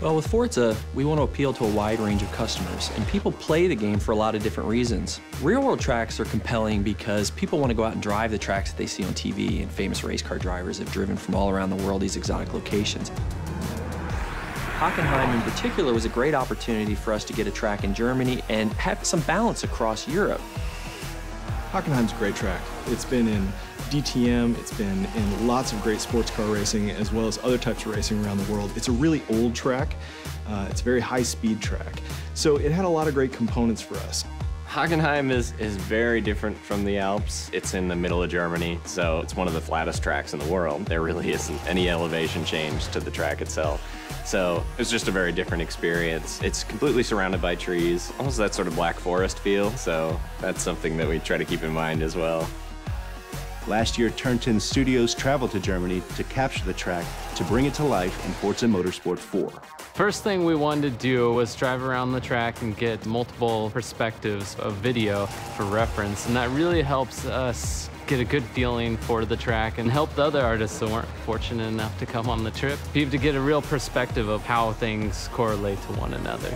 Well, with Forza, we want to appeal to a wide range of customers, and people play the game for a lot of different reasons. Real-world tracks are compelling because people want to go out and drive the tracks that they see on TV, and famous race car drivers have driven from all around the world these exotic locations. Hockenheim in particular was a great opportunity for us to get a track in Germany and have some balance across Europe. Hockenheim's a great track. It's been in DTM, it's been in lots of great sports car racing as well as other types of racing around the world. It's a really old track. It's a very high-speed track. So it had a lot of great components for us. Hockenheim is very different from the Alps. It's in the middle of Germany, so it's one of the flattest tracks in the world. There really isn't any elevation change to the track itself. So it's just a very different experience. It's completely surrounded by trees, almost that sort of Black Forest feel, so that's something that we try to keep in mind as well. Last year, Turnton Studios traveled to Germany to capture the track to bring it to life in Forza MotorSport 4. First thing we wanted to do was drive around the track and get multiple perspectives of video for reference, and that really helps us get a good feeling for the track and help the other artists that weren't fortunate enough to come on the trip be able to get a real perspective of how things correlate to one another.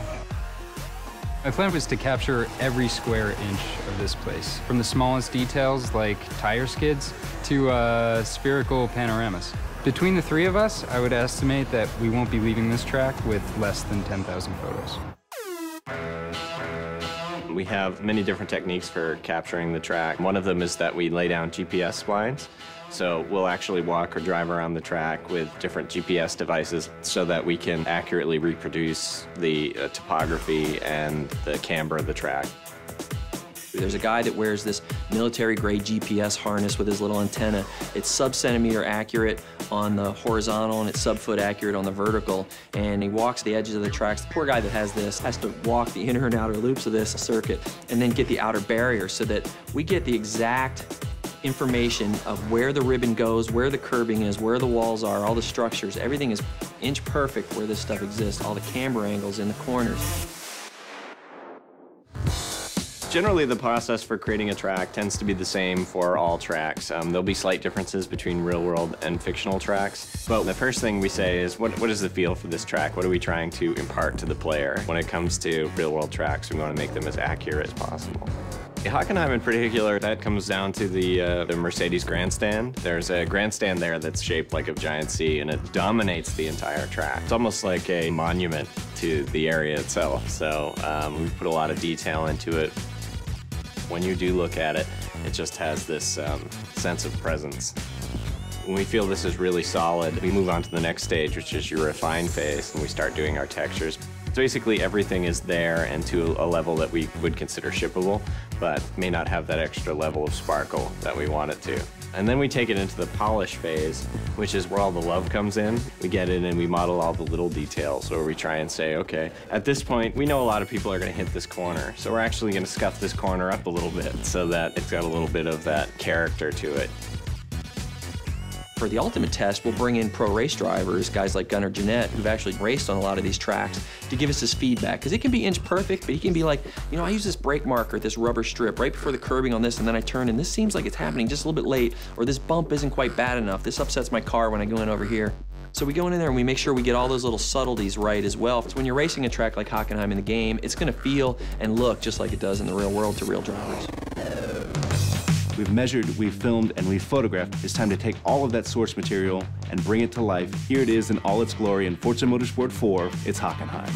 My plan was to capture every square inch of this place, from the smallest details like tire skids to spherical panoramas. Between the three of us, I would estimate that we won't be leaving this track with less than 10,000 photos. We have many different techniques for capturing the track. One of them is that we lay down GPS splines. So we'll actually walk or drive around the track with different GPS devices so that we can accurately reproduce the topography and the camber of the track. There's a guy that wears this military-grade GPS harness with his little antenna. It's sub-centimeter accurate on the horizontal and it's sub-foot accurate on the vertical. And he walks the edges of the tracks. The poor guy that has this has to walk the inner and outer loops of this circuit and then get the outer barrier so that we get the exact information of where the ribbon goes, where the curbing is, where the walls are, all the structures. Everything is inch perfect where this stuff exists, all the camber angles in the corners. Generally, the process for creating a track tends to be the same for all tracks. There'll be slight differences between real-world and fictional tracks, but the first thing we say is, what is the feel for this track? What are we trying to impart to the player? When it comes to real-world tracks, we want to make them as accurate as possible. Hockenheim in particular, that comes down to the Mercedes grandstand. There's a grandstand there that's shaped like a giant C, and it dominates the entire track. It's almost like a monument to the area itself, so we've put a lot of detail into it. When you do look at it, it just has this sense of presence. When we feel this is really solid, we move on to the next stage, which is your refine phase, and we start doing our textures. So basically, everything is there and to a level that we would consider shippable, but may not have that extra level of sparkle that we want it to. And then we take it into the polish phase, which is where all the love comes in. We get in and we model all the little details, where we try and say, okay, at this point, we know a lot of people are going to hit this corner, so we're actually going to scuff this corner up a little bit so that it's got a little bit of that character to it. For the ultimate test, we'll bring in pro race drivers, guys like Gunnar Jeanette, who've actually raced on a lot of these tracks, to give us his feedback. Because it can be inch perfect, but he can be like, you know, I use this brake marker, this rubber strip, right before the curbing on this, and then I turn, and this seems like it's happening just a little bit late, or this bump isn't quite bad enough. This upsets my car when I go in over here. So we go in there and we make sure we get all those little subtleties right as well. So when you're racing a track like Hockenheim in the game, it's going to feel and look just like it does in the real world to real drivers. We've measured, we've filmed, and we've photographed. It's time to take all of that source material and bring it to life. Here it is in all its glory in Forza MotorSport 4, it's Hockenheim.